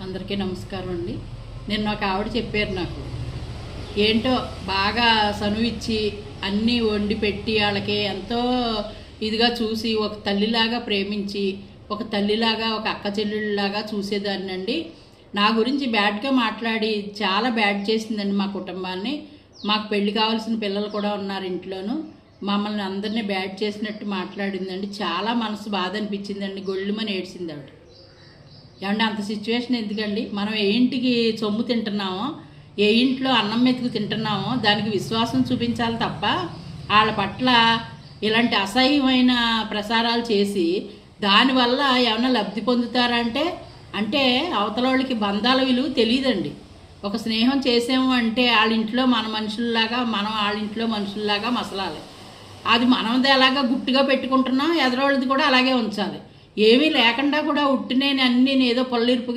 అందరికీ నమస్కారం అండి. నేను ఒక ఆవిడ చెప్పారు నాకు, ఏంటో బాగా సనువిచ్చి అన్నీ వండి పెట్టి వాళ్ళకి ఎంతో ఇదిగా చూసి ఒక తల్లిలాగా ప్రేమించి ఒక తల్లిలాగా ఒక అక్క చెల్లెళ్ళలాగా చూసేదాన్ని అండి. నా గురించి బ్యాడ్గా మాట్లాడి చాలా బ్యాడ్ చేసిందండి మా కుటుంబాన్ని. మాకు పెళ్లి కావాల్సిన పిల్లలు కూడా ఉన్నారు ఇంట్లోనూ. మమ్మల్ని అందరినీ బ్యాడ్ చేసినట్టు మాట్లాడిందండి. చాలా మనసు బాధ అనిపించిందండి. గొళ్ళుమని ఏడ్చింది ఆవిడ. ఏమంటే అంత సిచ్యువేషన్ ఎందుకండి? మనం ఏ ఇంటికి సొమ్ము తింటున్నామో, ఏ ఇంట్లో అన్నం మెతుకు తింటున్నామో దానికి విశ్వాసం చూపించాలి తప్ప వాళ్ళ పట్ల ఇలాంటి అసహ్యమైన ప్రసారాలు చేసి దానివల్ల ఏమైనా లబ్ధి పొందుతారంటే అంటే అవతల వాళ్ళకి బంధాల విలువ తెలియదండి. ఒక స్నేహం చేసాము అంటే వాళ్ళ ఇంట్లో మన మనుషుల్లాగా, మనం వాళ్ళ ఇంట్లో మనుషుల్లాగా మసలాలి. అది మనది ఎలాగా గుట్టుగా పెట్టుకుంటున్నాం, ఎదరోళ్ళది కూడా అలాగే ఉంచాలి. ఏమీ లేకుండా కూడా ఉట్టినేని అన్నీ ఏదో పొల్లిరుపుగా